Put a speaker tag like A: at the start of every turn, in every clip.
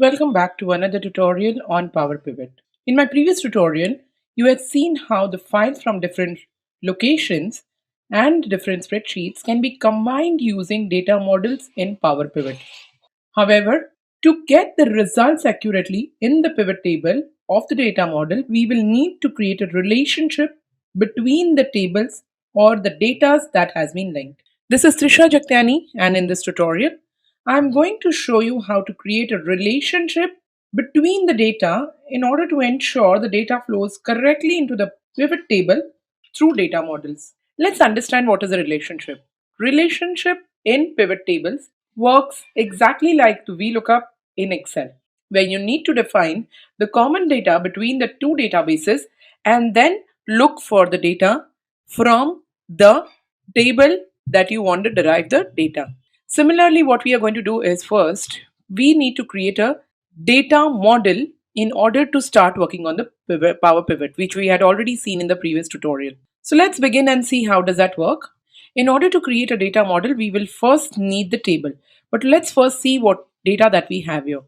A: Welcome back to another tutorial on Power Pivot. In my previous tutorial, you had seen how the files from different locations and different spreadsheets can be combined using data models in Power Pivot. However, to get the results accurately in the pivot table of the data model, we will need to create a relationship between the tables or the data that has been linked. This is Trisha Jagtiani, and in this tutorial, I'm going to show you how to create a relationship between the data in order to ensure the data flows correctly into the pivot table through data models. Let's understand what is a relationship. Relationship in pivot tables works exactly like the VLOOKUP in Excel, where you need to define the common data between the two databases and then look for the data from the table that you want to derive the data. Similarly, what we are going to do is first, we need to create a data model in order to start working on the Power Pivot, which we had already seen in the previous tutorial. So let's begin and see how does that work. In order to create a data model, we will first need the table. But let's first see what data that we have here.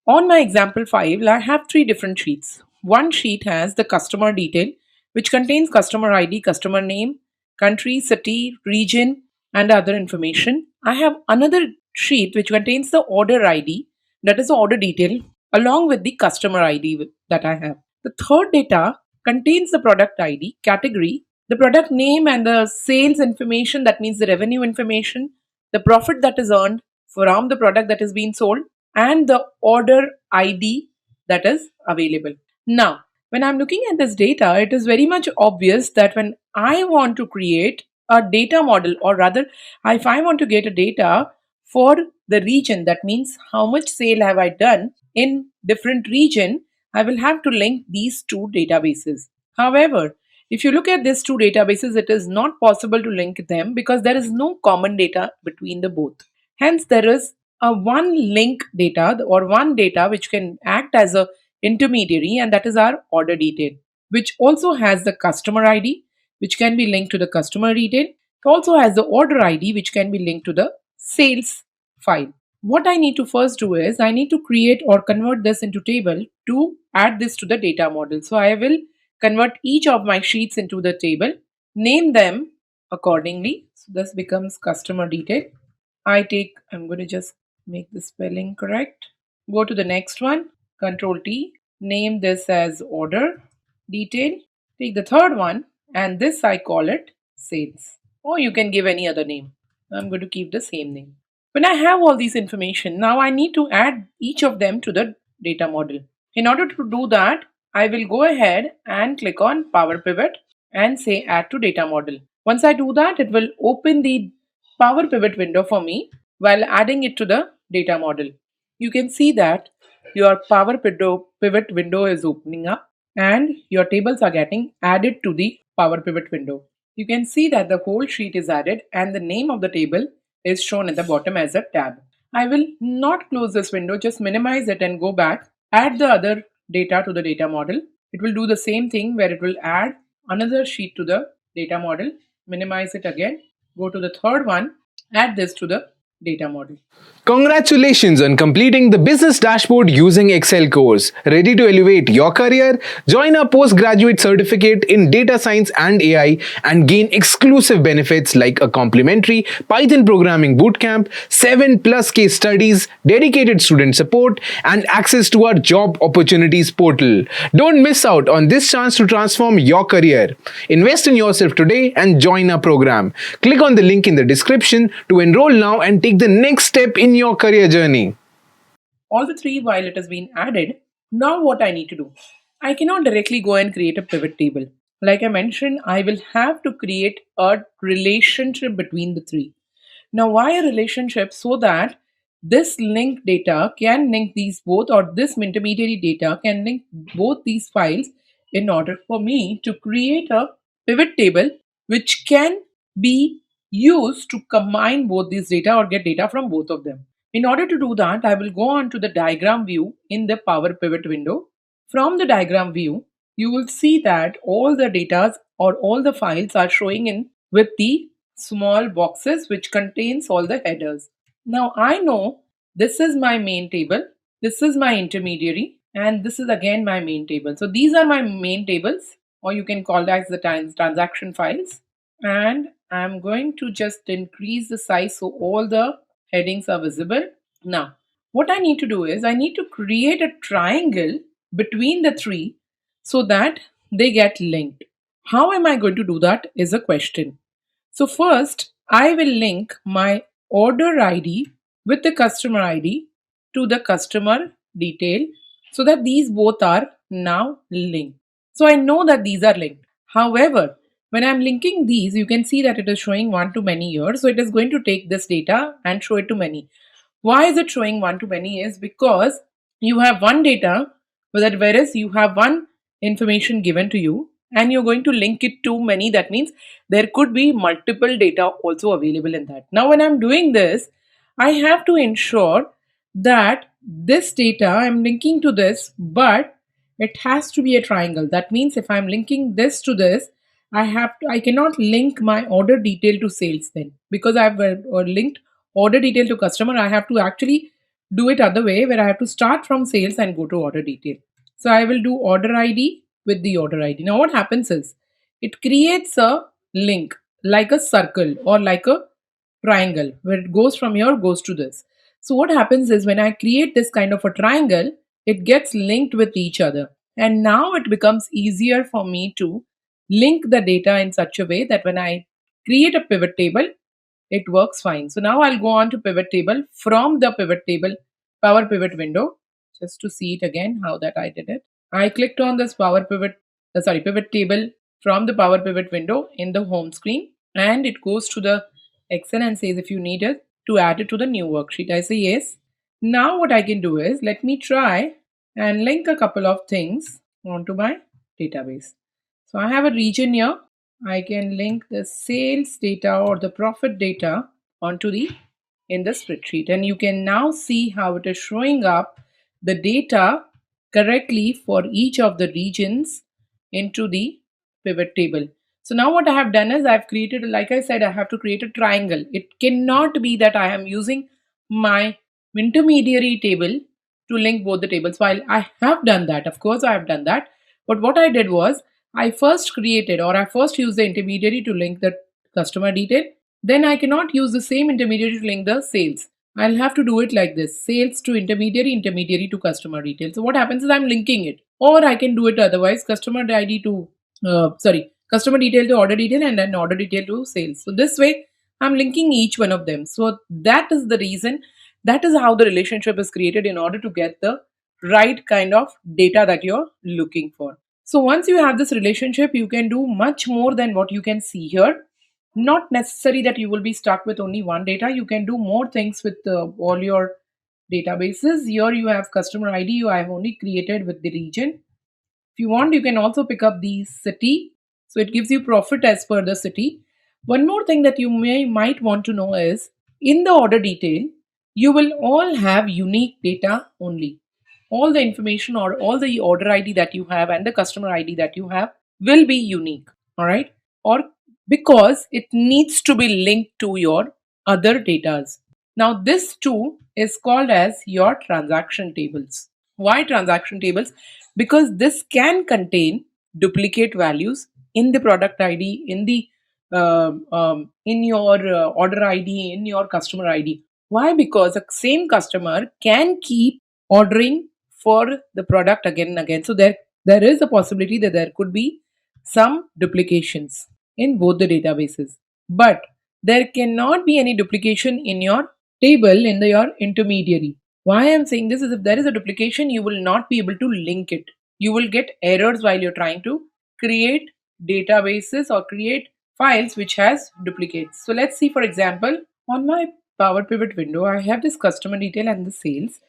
A: On my example file, I have three different sheets. One sheet has the customer detail, which contains customer ID, customer name, country, city, region, and other information. I have another sheet which contains the order ID, that is the order detail, along with the customer ID that I have. The third data contains the product ID, category, the product name, and the sales information, that means the revenue information, the profit that is earned from the product that is being sold, and the order ID that is available. Now, when I'm looking at this data, it is very much obvious that when I want to create a data model, or rather, if I want to get a data for the region, that means how much sale have I done in different region, I will have to link these two databases. However, if you look at these two databases, it is not possible to link them because there is no common data between the both. Hence, there is a one link data or one data which can act as a intermediary, and that is our order detail, which also has the customer ID, which can be linked to the customer detail. It also has the order ID, which can be linked to the sales file. What I need to first do is I need to create or convert this into table to add this to the data model. So I will convert each of my sheets into the table, name them accordingly. So this becomes customer detail. I'm going to just make the spelling correct. Go to the next one, Control T, name this as order detail. Take the third one, and this I call it sales. Or you can give any other name. I'm going to keep the same name. When I have all these information, now I need to add each of them to the data model. In order to do that, I will go ahead and click on Power Pivot and say Add to Data Model. Once I do that, it will open the Power Pivot window for me while adding it to the data model. You can see that your Power Pivot window is opening up and your tables are getting added to the Power Pivot window. You can see that the whole sheet is added and the name of the table is shown at the bottom as a tab. I will not close this window, just minimize it and go back, add the other data to the data model. It will do the same thing where it will add another sheet to the data model, minimize it again, go to the third one, add this to the data model.
B: Congratulations on completing the business dashboard using Excel course. Ready to elevate your career? Join our postgraduate certificate in data science and AI and gain exclusive benefits like a complimentary Python programming bootcamp, 7+ case studies, dedicated student support, and access to our job opportunities portal. Don't miss out on this chance to transform your career. Invest in yourself today and join our program. Click on the link in the description to enroll now and take the next step in your career journey.
A: All the three while it has been added, now what I need to do? I cannot directly go and create a pivot table. Like I mentioned, I will have to create a relationship between the three. Now, why a relationship? So that this linked data can link these both, or this intermediary data can link both these files in order for me to create a pivot table which can be used to combine both these data or get data from both of them. In order to do that, I will go on to the diagram view in the Power Pivot window. From the diagram view, you will see that all the data or all the files are showing in with the small boxes which contains all the headers. Now I know this is my main table This is my intermediary, and this is again my main table. So these are my main tables, or you can call that as the transaction files. And I'm going to just increase the size so all the headings are visible. Now, what I need to do is I need to create a triangle between the three so that they get linked. How am I going to do that is a question. So first, I will link my order ID with the customer ID to the customer detail so that these both are now linked. So I know that these are linked. However, when I'm linking these, you can see that it is showing one to many here. So it is going to take this data and show it to many. Why is it showing one to many is because you have one data, whereas you have one information given to you and you're going to link it to many. That means there could be multiple data also available in that. Now, when I'm doing this, I have to ensure that this data I'm linking to this, but it has to be a triangle. That means if I'm linking this to this, I cannot link my order detail to sales then, because I've linked order detail to customer. I have to actually do it other way, where I have to start from sales and go to order detail. So I will do order ID with the order ID. Now what happens is it creates a link like a circle or like a triangle where it goes from here goes to this. So what happens is when I create this kind of a triangle, it gets linked with each other. And now it becomes easier for me to link the data in such a way that when I create a pivot table, it works fine. So now I'll go on to pivot table from the pivot table power pivot window just to see it again how that I did it. I clicked on this pivot table from the power pivot window in the home screen, and it goes to the Excel and says if you need it to add it to the new worksheet. I say yes. Now what I can do is let me try and link a couple of things onto my database. So I have a region here. I can link the sales data or the profit data onto the in the spreadsheet, and you can now see how it is showing up the data correctly for each of the regions into the pivot table. So now what I have done is I've created, like I said, I have to create a triangle. It cannot be that I am using my intermediary table to link both the tables. While I have done that, of course I have done that, but what I did was I first used the intermediary to link the customer detail. Then I cannot use the same intermediary to link the sales. I'll have to do it like this: sales to intermediary, intermediary to customer detail. So what happens is I'm linking it, or I can do it otherwise: customer ID to customer detail to order detail, and then order detail to sales. So this way I'm linking each one of them. So that is the reason. That is how the relationship is created in order to get the right kind of data that you're looking for. So once you have this relationship, you can do much more than what you can see here. Not necessary that you will be stuck with only one data. You can do more things with all your databases. Here you have customer ID. You have only created with the region. If you want, you can also pick up the city. So it gives you profit as per the city. One more thing that you might want to know is in the order detail, you will all have unique data only. All the information or all the order ID that you have and the customer ID that you have will be unique. All right. Or because it needs to be linked to your other datas. Now, this too is called as your transaction tables. Why transaction tables? Because this can contain duplicate values in the product ID, in the in your order ID, in your customer ID. Why? Because the same customer can keep ordering for the product again and again. So there is a possibility that there could be some duplications in both the databases. But there cannot be any duplication in your table in your intermediary. Why I'm saying this is if there is a duplication, you will not be able to link it. You will get errors while you're trying to create databases or create files which has duplicates. So let's see, for example, on my Power Pivot window, I have this customer detail and the sales.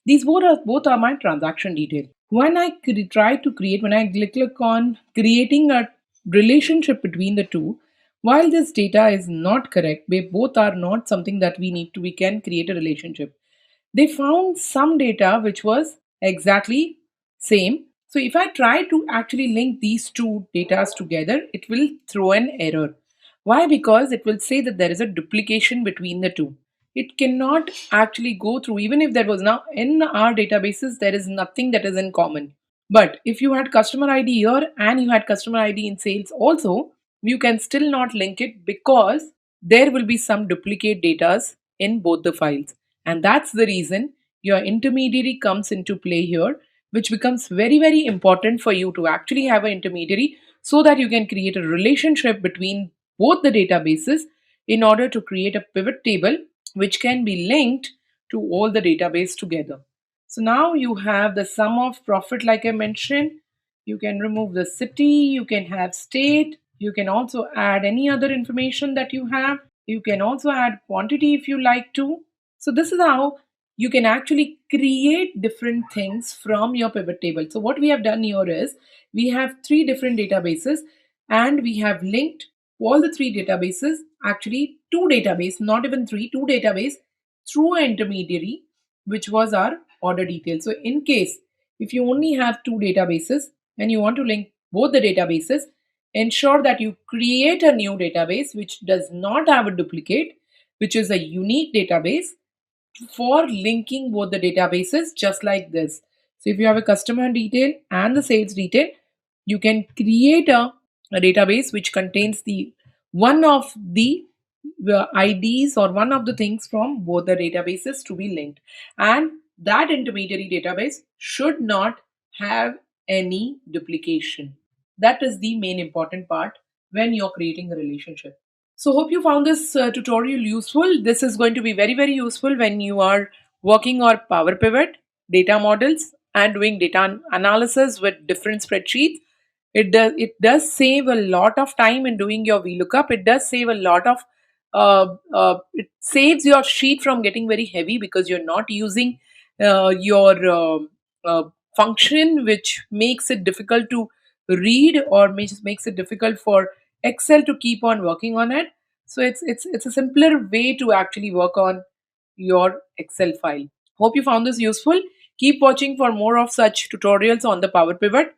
A: These both are my transaction detail. When I try to create, when I click on creating a relationship between the two, while this data is not correct, they both are not something that we can create a relationship. They found some data which was exactly same. So if I try to actually link these two datas together, it will throw an error. Why? Because it will say that there is a duplication between the two. it cannot actually go through. Even if there was, now in our databases, there is nothing that is in common. But if you had customer ID here and you had customer ID in sales also, you can still not link it because there will be some duplicate datas in both the files. And that's the reason your intermediary comes into play here, which becomes very, very important for you to actually have an intermediary so that you can create a relationship between both the databases in order to create a pivot table which can be linked to all the database together. So now you have the sum of profit, like I mentioned. You can remove the city, you can have state, you can also add any other information that you have. You can also add quantity if you like to. So this is how you can actually create different things from your pivot table. So what we have done here is we have three different databases and we have linked all the three databases, actually two database, not even three, two database through an intermediary, which was our order detail. So in case if you only have two databases and you want to link both the databases, ensure that you create a new database which does not have a duplicate, which is a unique database for linking both the databases, just like this. So if you have a customer detail and the sales detail, you can create a database which contains the one of the IDs or one of the things from both the databases to be linked. And that intermediary database should not have any duplication. That is the main important part when you're creating a relationship. So hope you found this tutorial useful. This is going to be very, very useful when you are working on Power Pivot, data models, and doing data analysis with different spreadsheets. It does save a lot of time in doing your VLOOKUP. It does save a lot of it saves your sheet from getting very heavy because you're not using your function, which makes it difficult to read or makes it difficult for Excel to keep on working on it. So it's a simpler way to actually work on your Excel file. Hope you found this useful. Keep watching for more of such tutorials on the Power Pivot.